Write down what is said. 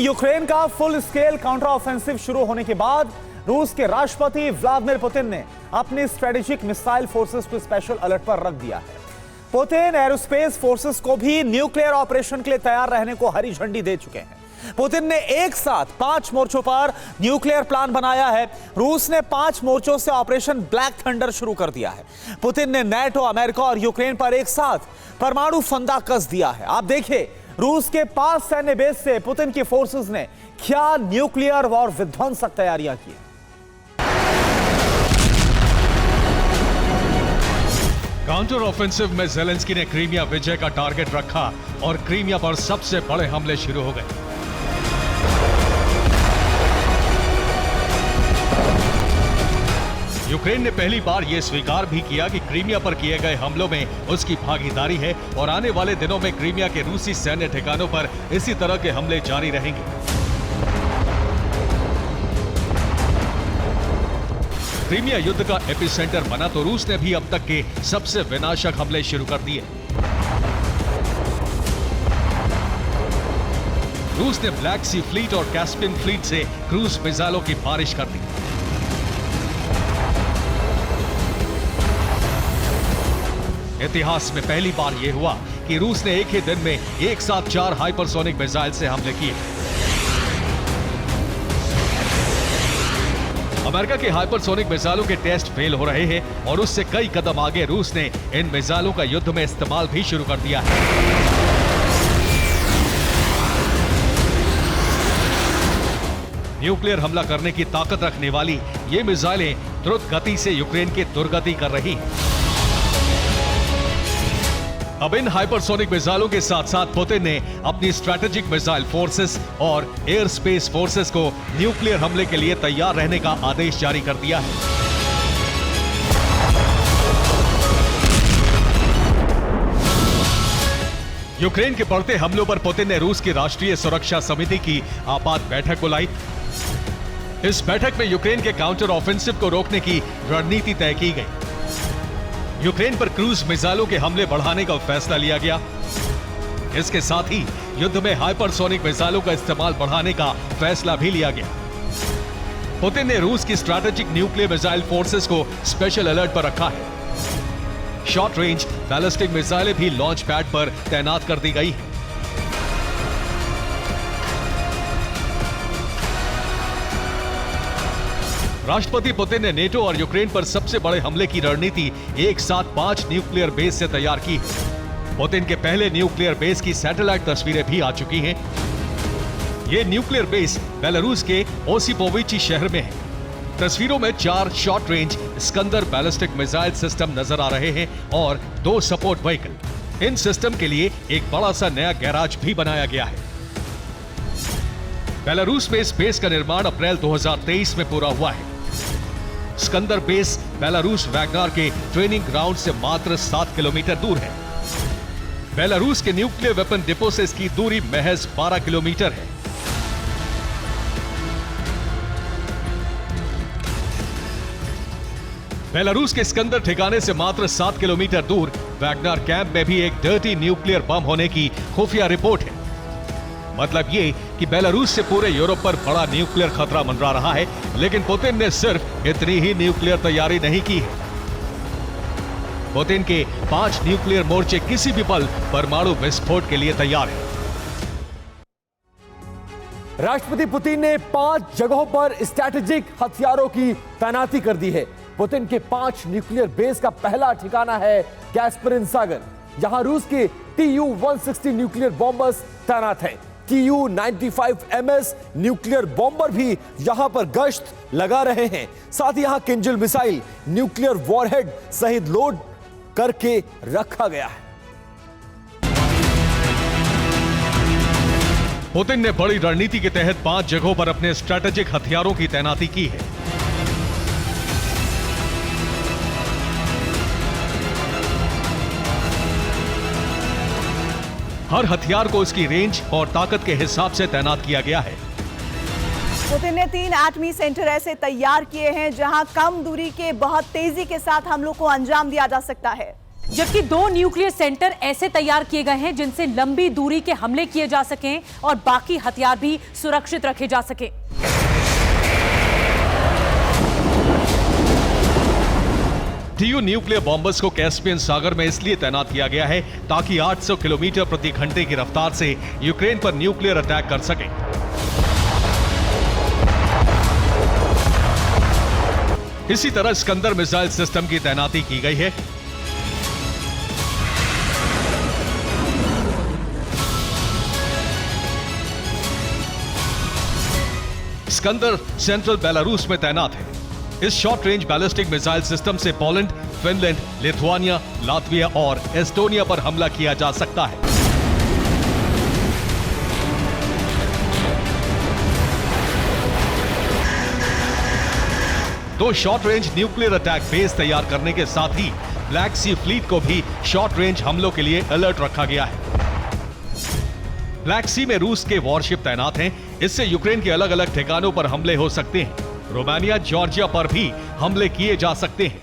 Ukraine का full scale counter offensive शुरू होने के बाद रूस के राष्ट्रपति व्लादिमीर पुतिन ने अपनी स्ट्रेटेजिक मिसाइल फोर्सेस को स्पेशल अलर्ट पर रख दिया है। पुतिन एरोस्पेस फोर्सेस को भी न्यूक्लियर ऑपरेशन के लिए तैयार रहने को हरी झंडी दे चुके हैं। पुतिन ने एक साथ 5 मोर्चों पर न्यूक्लियर प्लान बनाया है। रूस ने 5 मोर्चों से ऑपरेशन ब्लैक थंडर शुरू कर दिया है। पुतिन ने नाटो, अमेरिका और यूक्रेन पर एक साथ परमाणु फंदा कस दिया है। आप देखिए, रूस के 5 सैन्य बेस से पुतिन की फोर्सेस ने क्या न्यूक्लियर वॉर विध्वंसक तैयारियां की। काउंटर ऑफेंसिव में ज़ेलेंस्की ने क्रीमिया विजय का टारगेट रखा और क्रीमिया पर सबसे बड़े हमले शुरू हो गए। यूक्रेन ने पहली बार यह स्वीकार भी किया कि क्रीमिया पर किए गए हमलों में उसकी भागीदारी है और आने वाले दिनों में क्रीमिया के रूसी सैन्य ठिकानों पर इसी तरह के हमले जारी रहेंगे। क्रीमिया युद्ध का एपिसेंटर बना तो रूस ने भी अब तक के सबसे विनाशक हमले शुरू कर दिए। रूस ने ब्लैक सी फ्लीट और कैस्पियन फ्लीट से क्रूज मिसाइलों की बारिश कर दी। इतिहास में पहली बार यह हुआ कि रूस ने एक ही दिन में एक साथ 4 हाइपरसोनिक मिसाइल से हमले किए। अमेरिका के हाइपरसोनिक मिसाइलों के टेस्ट फेल हो रहे हैं और उससे कई कदम आगे रूस ने इन मिसाइलों का युद्ध में इस्तेमाल भी शुरू कर दिया है। न्यूक्लियर हमला करने की ताकत रखने वाली ये मिसाइलें द्रुत गति से यूक्रेन की दुर्गति कर रही हैं। अब इन हाइपरसोनिक मिसाइलों के साथ साथ पुतिन ने अपनी स्ट्रैटेजिक मिसाइल फोर्सेस और एयर स्पेस फोर्सेस को न्यूक्लियर हमले के लिए तैयार रहने का आदेश जारी कर दिया है। यूक्रेन के बढ़ते हमलों पर पुतिन ने रूस की राष्ट्रीय सुरक्षा समिति की आपात बैठक बुलाई। इस बैठक में यूक्रेन के काउंटर ऑफेंसिव को रोकने की रणनीति तय की गई। यूक्रेन पर क्रूज मिसाइलों के हमले बढ़ाने का फैसला लिया गया। इसके साथ ही युद्ध में हाइपरसोनिक मिसाइलों का इस्तेमाल बढ़ाने का फैसला भी लिया गया। पुतिन ने रूस की स्ट्रैटेजिक न्यूक्लियर मिसाइल फोर्सेस को स्पेशल अलर्ट पर रखा है। शॉर्ट रेंज बैलिस्टिक मिसाइलें भी लॉन्च पैड पर तैनात कर दी गई हैं। राष्ट्रपति पुतिन ने नेटो और यूक्रेन पर सबसे बड़े हमले की रणनीति एक साथ 5 न्यूक्लियर बेस से तैयार की है। पुतिन के पहले न्यूक्लियर बेस की सैटेलाइट तस्वीरें भी आ चुकी हैं। ये न्यूक्लियर बेस बेलारूस के ओसिपोविची शहर में है। तस्वीरों में 4 short range Iskander ballistic missile system नजर आ रहे हैं और 2 सपोर्ट व्हीकल। इन सिस्टम के लिए एक बड़ा सा नया गैराज भी बनाया गया है। बेलारूस में इस बेस का निर्माण अप्रैल 2023 में पूरा हुआ है। स्कंदर बेस बेलारूस वैगनर के ट्रेनिंग ग्राउंड से मात्र 7 किलोमीटर दूर है। बेलारूस के न्यूक्लियर वेपन डिपो से इसकी दूरी महज 12 किलोमीटर है। बेलारूस के स्कंदर ठिकाने से मात्र 7 किलोमीटर दूर वैगनर कैंप में भी एक डर्टी न्यूक्लियर बम होने की खुफिया रिपोर्ट है। मतलब ये कि बेलारूस से पूरे यूरोप पर बड़ा न्यूक्लियर खतरा मंडरा रहा है, लेकिन पुतिन ने सिर्फ इतनी ही न्यूक्लियर तैयारी नहीं की है। पुतिन के 5 न्यूक्लियर मोर्चे किसी भी पल परमाणु विस्फोट के लिए तैयार हैं। राष्ट्रपति पुतिन ने 5 जगहों पर स्ट्रैटेजिक हथियारों की तैनाती कर दी है। पुतिन के 5 न्यूक्लियर बेस का पहला ठिकाना है कैस्परिन सागर, जहां रूस के Tu-160 न्यूक्लियर बॉम्बर्स तैनात हैं। Tu-95MS न्यूक्लियर बॉम्बर भी यहां पर गश्त लगा रहे हैं। साथ ही यहां किंजल मिसाइल न्यूक्लियर वॉरहेड सहित लोड करके रखा गया है। पुतिन ने बड़ी रणनीति के तहत 5 जगहों पर अपने स्ट्रैटेजिक हथियारों की तैनाती की है। हर हथियार को उसकी रेंज और ताकत के हिसाब से तैनात किया गया है। पुतिन ने 3 एटमी सेंटर ऐसे तैयार किए हैं जहां कम दूरी के बहुत तेजी के साथ हमलों को अंजाम दिया जा सकता है। जबकि 2 न्यूक्लियर सेंटर ऐसे तैयार किए गए हैं जिनसे लंबी दूरी के हमले किए जा सकें और बाकी हथियार भी सुरक्षित रखे जा सके। TU न्यूक्लियर बॉम्बर्स को कैस्पियन सागर में इसलिए तैनात किया गया है ताकि 800 किलोमीटर प्रति घंटे की रफ्तार से यूक्रेन पर न्यूक्लियर अटैक कर सके। इसी तरह स्कंदर मिसाइल सिस्टम की तैनाती की गई है। स्कंदर सेंट्रल बेलारूस में तैनात है। इस short range ballistic missile system से पोलैंड, फिनलैंड, लिथुआनिया, लातविया और एस्टोनिया पर हमला किया जा सकता है। तो short range nuclear attack base तैयार करने के साथ ही ब्लैक सी फ्लीट को भी शॉर्ट रेंज हमलों के लिए अलर्ट रखा गया है। ब्लैक सी में रूस के वॉरशिप तैनात हैं। इससे यूक्रेन के अलग अलग ठिकानों पर हमले हो सकते हैं। रोमानिया, जॉर्जिया पर भी हमले किए जा सकते हैं।